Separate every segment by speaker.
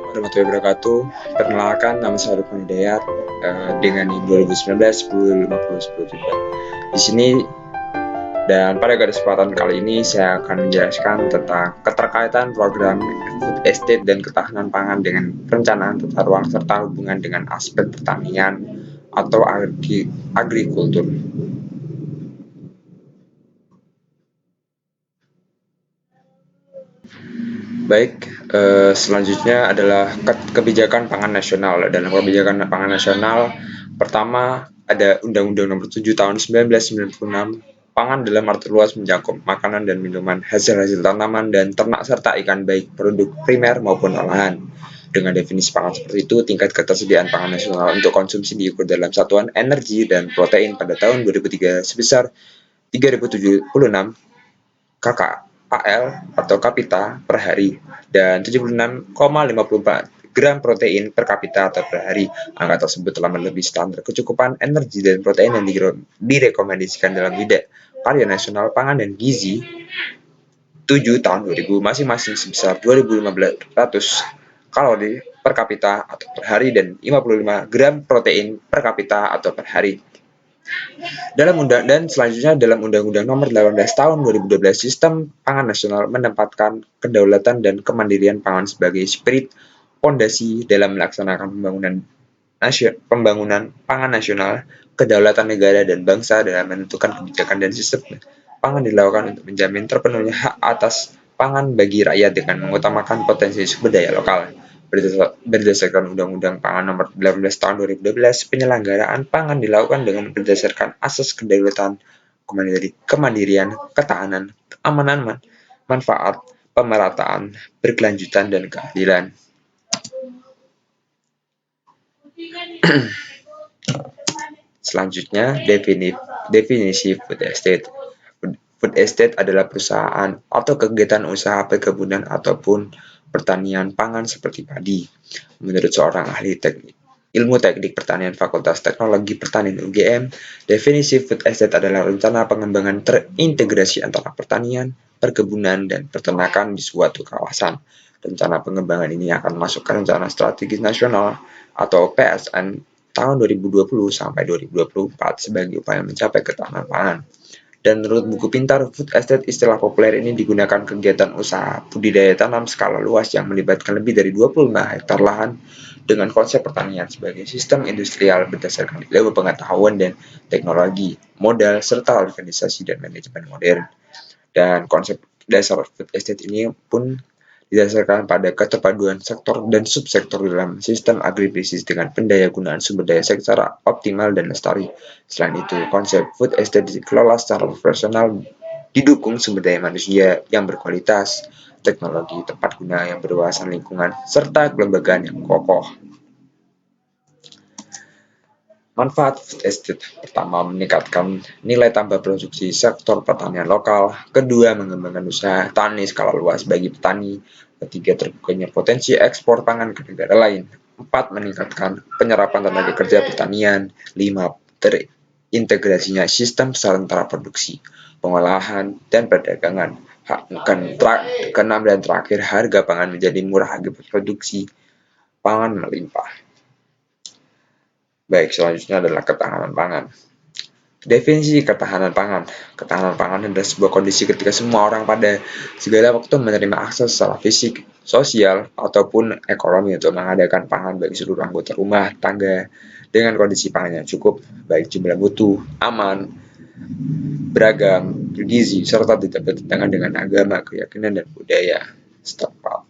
Speaker 1: warahmatullahi wabarakatuh. Perkenalkan, nama saya Lukman Hidayat dengan NIM 2019 10 50 10 Di sini dan pada kesempatan kali ini saya akan menjelaskan tentang keterkaitan program food estate dan ketahanan pangan dengan perencanaan tata ruang serta hubungan dengan aspek pertanian atau agrikultur. Baik, selanjutnya adalah kebijakan pangan nasional. Dalam kebijakan pangan nasional, pertama ada Undang-Undang Nomor 7 Tahun 1996. Pangan dalam arti luas mencakup makanan dan minuman, hasil-hasil tanaman dan ternak serta ikan baik produk primer maupun olahan. Dengan definisi pangan seperti itu, tingkat ketersediaan pangan nasional untuk konsumsi diukur dalam satuan energi dan protein pada tahun 2003 sebesar 3076 KKAL atau kapita per hari dan 76,54 gram protein per kapita atau per hari. Angka tersebut telah melebihi standar kecukupan energi dan protein yang direkomendasikan dalam Bidang Karya Nasional Pangan dan Gizi 7 tahun 2000 masing-masing sebesar 2.500 kalori per kapita atau per hari dan 55 gram protein per kapita atau per hari. Selanjutnya dalam Undang-Undang Nomor 18 Tahun 2012, Sistem Pangan Nasional menempatkan kedaulatan dan kemandirian pangan sebagai spirit fondasi dalam melaksanakan pembangunan pangan nasional. Kedaulatan negara dan bangsa dalam menentukan kebijakan dan sistem pangan dilakukan untuk menjamin terpenuhnya hak atas pangan bagi rakyat dengan mengutamakan potensi sumber daya lokal. Berdasarkan Undang-Undang Pangan Nomor 18 Tahun 2012, penyelenggaraan pangan dilakukan dengan berdasarkan asas kedaulatan, kemandirian, ketahanan, keamanan, manfaat, pemerataan, berkelanjutan, dan keadilan. Selanjutnya, definisi food estate. Food estate adalah perusahaan atau kegiatan usaha perkebunan ataupun pertanian pangan seperti padi. Menurut seorang ahli ilmu teknik pertanian Fakultas Teknologi Pertanian UGM, definisi food estate adalah rencana pengembangan terintegrasi antara pertanian, perkebunan, dan peternakan di suatu kawasan. Rencana pengembangan ini akan masuk ke Rencana Strategis Nasional atau PSN tahun 2020 sampai 2024 sebagai upaya mencapai ketahanan pangan. Dan menurut buku pintar, food estate istilah populer ini digunakan kegiatan usaha budidaya tanam skala luas yang melibatkan lebih dari 25 hektar lahan dengan konsep pertanian sebagai sistem industrial berdasarkan ilmu pengetahuan dan teknologi, modal, serta organisasi dan manajemen modern. Dan konsep dasar food estate ini pun didasarkan pada keterpaduan sektor dan subsektor dalam sistem agribisnis dengan pendayagunaan sumber daya secara optimal dan lestari. Selain itu, konsep food estate dikelola secara profesional, didukung sumber daya manusia yang berkualitas, teknologi tepat guna yang berwawasan lingkungan, serta kelembagaan yang kokoh. Manfaat food estate: pertama, meningkatkan nilai tambah produksi sektor pertanian lokal. Kedua, mengembangkan usaha tani skala luas bagi petani. Ketiga, terbukanya potensi ekspor pangan ke negara lain. 4, meningkatkan penyerapan tenaga kerja pertanian. 5, terintegrasinya sistem sementara produksi, pengolahan, dan perdagangan. Keenam dan terakhir, harga pangan menjadi murah akibat produksi pangan melimpah. Baik, selanjutnya adalah ketahanan pangan. Definisi ketahanan pangan. Ketahanan pangan adalah sebuah kondisi ketika semua orang pada segala waktu menerima akses secara fisik, sosial, ataupun ekonomi untuk mengadakan pangan bagi seluruh anggota rumah tangga dengan kondisi pangan yang cukup, baik jumlah mutu, aman, beragam, bergizi, serta tidak bertentangan dengan agama, keyakinan, dan budaya setempat.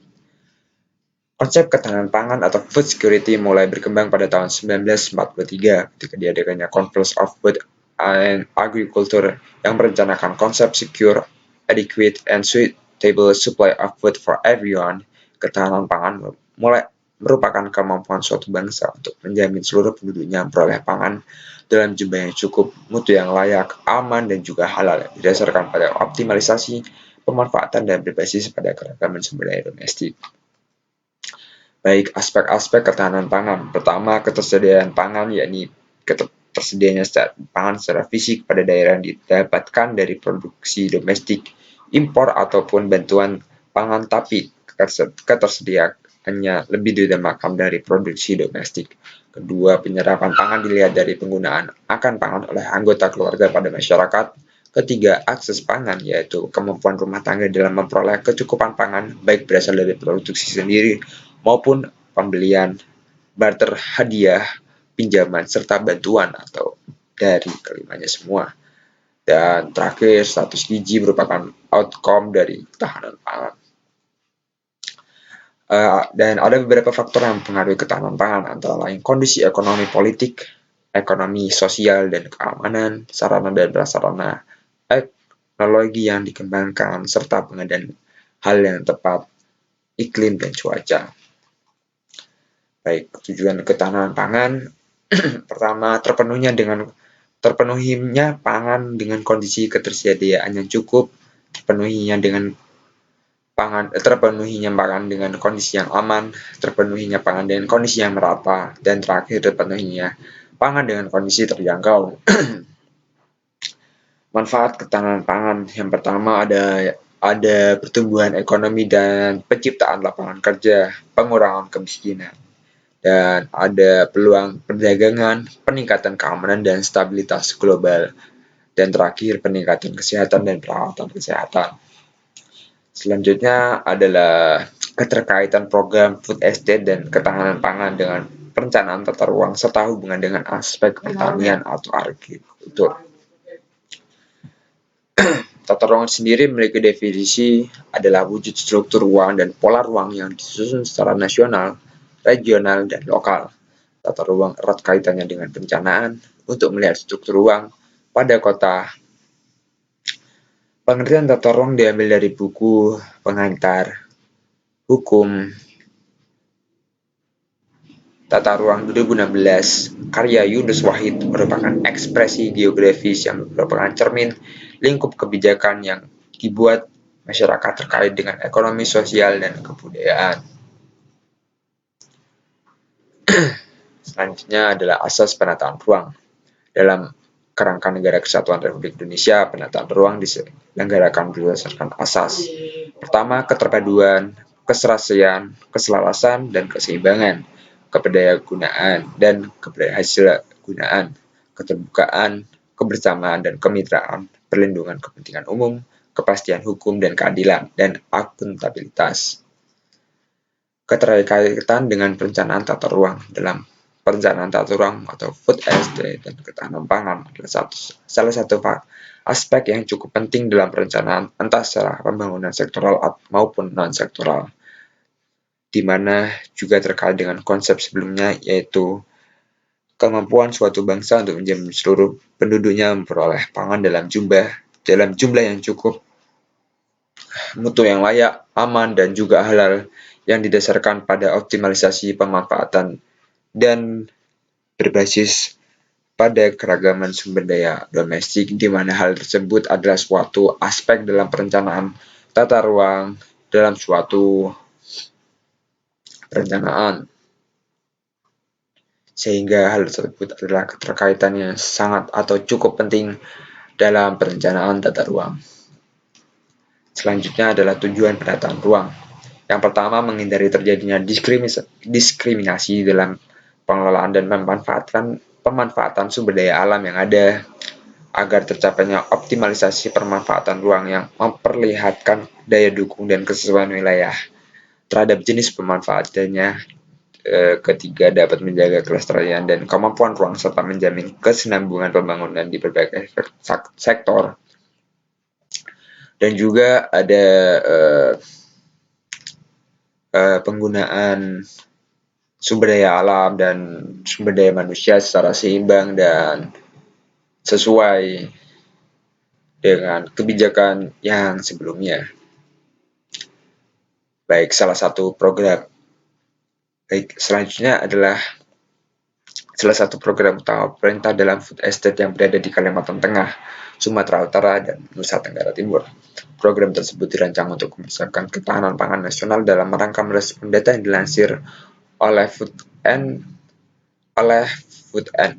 Speaker 1: Konsep ketahanan pangan atau food security mulai berkembang pada tahun 1943 ketika diadakannya Conference of Food and Agriculture yang merencanakan konsep secure, adequate, and suitable supply of food for everyone. Ketahanan pangan merupakan kemampuan suatu bangsa untuk menjamin seluruh penduduknya memperoleh pangan dalam jumlah yang cukup, mutu yang layak, aman, dan juga halal yang didasarkan pada optimalisasi pemanfaatan dan berbasis pada keragaman sumber daya domestik. Baik, aspek-aspek ketahanan pangan. Pertama, ketersediaan pangan, yakni tersedianya pangan secara fisik pada daerah yang didapatkan dari produksi domestik, impor, ataupun bantuan pangan, tapi ketersediaan hanya lebih diutamakan dari produksi domestik. Kedua, penyerapan pangan dilihat dari penggunaan akan pangan oleh anggota keluarga pada masyarakat. Ketiga, akses pangan, yaitu kemampuan rumah tangga dalam memperoleh kecukupan pangan, baik berasal dari produksi sendiri maupun pembelian, barter, hadiah, pinjaman, serta bantuan atau dari kelimanya semua. Dan terakhir, status gizi merupakan outcome dari ketahanan pangan. Dan ada beberapa faktor yang mempengaruhi ketahanan pangan, antara lain kondisi ekonomi politik, ekonomi sosial dan keamanan, sarana dan prasarana, teknologi yang dikembangkan, serta pengadaan hal yang tepat, iklim dan cuaca. Baik, tujuan ketahanan pangan pertama, terpenuhinya pangan dengan kondisi ketersediaan yang cukup, terpenuhinya pangan dengan kondisi yang aman, terpenuhinya pangan dengan kondisi yang merata, dan terakhir terpenuhinya pangan dengan kondisi terjangkau. Manfaat ketahanan pangan yang pertama ada pertumbuhan ekonomi dan penciptaan lapangan kerja, pengurangan kemiskinan, dan ada peluang perdagangan, peningkatan keamanan dan stabilitas global, dan terakhir peningkatan kesehatan dan perawatan kesehatan. Selanjutnya adalah keterkaitan program food estate dan ketahanan pangan dengan perencanaan tata ruang serta hubungan dengan aspek pertanian atau agrikultur. Tata ruang sendiri memiliki definisi adalah wujud struktur ruang dan pola ruang yang disusun secara nasional, regional, dan lokal. Tata ruang erat kaitannya dengan perencanaan untuk melihat struktur ruang pada kota. Pengertian tata ruang diambil dari buku pengantar Hukum Tata Ruang 2016 karya Yunus Wahid merupakan ekspresi geografis yang merupakan cermin lingkup kebijakan yang dibuat masyarakat terkait dengan ekonomi, sosial, dan kebudayaan. Selanjutnya adalah asas penataan ruang. Dalam kerangka Negara Kesatuan Republik Indonesia, penataan ruang diselenggarakan berdasarkan asas. Pertama, keterpaduan, keserasian, keselarasan, dan keseimbangan, keberdayagunaan, dan keberhasilgunaan, keterbukaan, kebersamaan, dan kemitraan, perlindungan kepentingan umum, kepastian hukum dan keadilan, dan akuntabilitas. Keterkaitan dengan perencanaan tata ruang. Dalam perencanaan tata ruang atau food estate dan ketahanan pangan adalah salah satu aspek yang cukup penting dalam perencanaan entah secara pembangunan sektoral maupun non-sektoral, di mana juga terkait dengan konsep sebelumnya, yaitu kemampuan suatu bangsa untuk menjamin seluruh penduduknya memperoleh pangan dalam jumlah yang cukup, mutu yang layak, aman, dan juga halal, yang didasarkan pada optimalisasi pemanfaatan dan berbasis pada keragaman sumber daya domestik, di mana hal tersebut adalah suatu aspek dalam perencanaan tata ruang dalam suatu perencanaan. Sehingga hal tersebut adalah keterkaitannya sangat atau cukup penting dalam perencanaan tata ruang. Selanjutnya adalah tujuan penataan ruang. Yang pertama, menghindari terjadinya diskriminasi dalam pengelolaan dan pemanfaatan sumber daya alam yang ada, agar tercapainya optimalisasi pemanfaatan ruang yang memperlihatkan daya dukung dan kesesuaian wilayah terhadap jenis pemanfaatannya. Ketiga, dapat menjaga kelestarian dan kemampuan ruang serta menjamin kesinambungan pembangunan di berbagai sektor. Dan juga ada penggunaan sumber daya alam dan sumber daya manusia secara seimbang dan sesuai dengan kebijakan yang sebelumnya. Baik, selanjutnya adalah salah satu program utama pemerintah dalam food estate yang berada di Kalimantan Tengah, Sumatera Utara, dan Nusa Tenggara Timur. Program tersebut dirancang untuk membesarkan ketahanan pangan nasional dalam rangka merespon data yang dilansir oleh Food and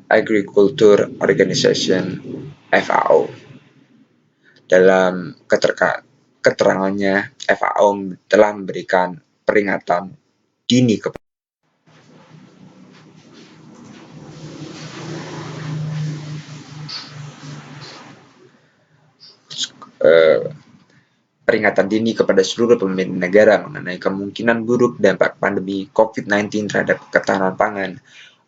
Speaker 1: Agriculture Organization (FAO). Dalam keterangannya, FAO telah memberikan peringatan dini kepada peringatan dini kepada seluruh pemimpin negara mengenai kemungkinan buruk dampak pandemi COVID-19 terhadap ketahanan pangan.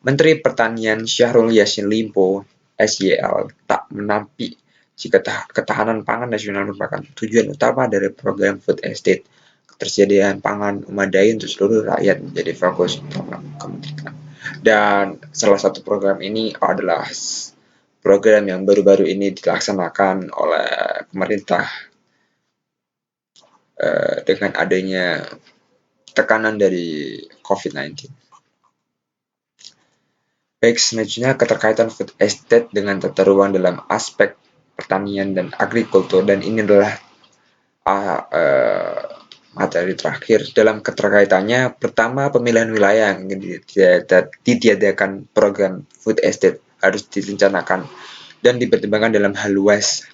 Speaker 1: Menteri Pertanian Syahrul Yassin Limpo, SYL, tak menampik jika ketahanan pangan nasional merupakan tujuan utama dari program Food Estate. Ketersediaan pangan memadai untuk seluruh rakyat menjadi fokus utama kementerian. Dan salah satu program ini adalah program yang baru-baru ini dilaksanakan oleh pemerintah dengan adanya tekanan dari COVID-19. Baik, selanjutnya keterkaitan food estate dengan tata ruang dalam aspek pertanian dan agrikultur, dan ini adalah materi terakhir. Dalam keterkaitannya, pertama, pemilihan wilayah yang ditiadakan program food estate harus direncanakan dan dipertimbangkan dalam hal luas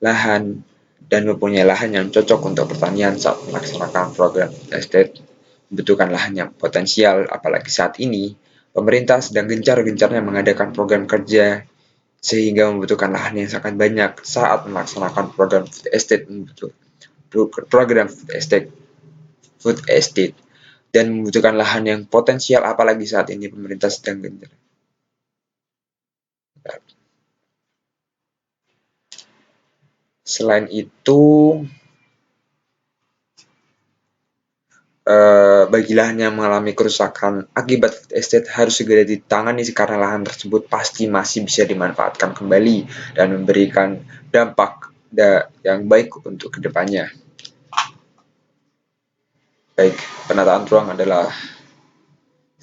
Speaker 1: lahan dan mempunyai lahan yang cocok untuk pertanian saat melaksanakan program food estate. Membutuhkan lahan yang potensial, apalagi saat ini pemerintah sedang gencar-gencarnya mengadakan program kerja sehingga membutuhkan lahan yang sangat banyak saat melaksanakan program food estate, dan membutuhkan lahan yang potensial apalagi saat ini pemerintah sedang gencar. Selain itu, bagi lahan yang mengalami kerusakan akibat food estate harus segera ditangani karena lahan tersebut pasti masih bisa dimanfaatkan kembali dan memberikan dampak yang baik untuk kedepannya. Baik, penataan ruang adalah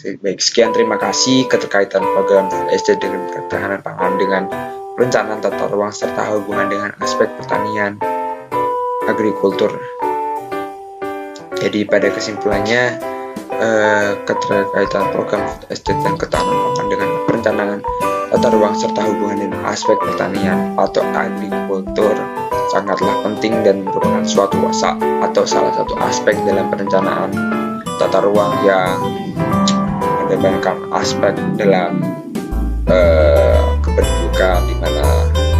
Speaker 1: baik. Sekian, terima kasih. Keterkaitan program food estate dengan ketahanan pangan dengan perencanaan tata ruang serta hubungan dengan aspek pertanian, agrikultur. Jadi pada kesimpulannya, keterkaitan program food estate dan ketahanan pangan dengan perencanaan tata ruang serta hubungan dengan aspek pertanian atau agrikultur sangatlah penting dan merupakan suatu atau salah satu aspek dalam perencanaan tata ruang yang mengedepankan aspek dalam kependudukan, di mana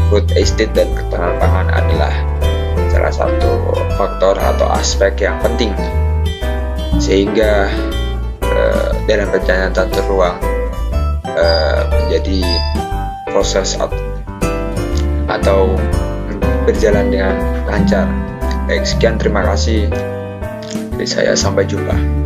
Speaker 1: food estate dan ketahanan pangan adalah salah satu faktor atau aspek yang penting, sehingga dalam perencanaan tata ruang menjadi proses atau berjalan dengan lancar. Baik, sekian, terima kasih dari saya, sampai jumpa.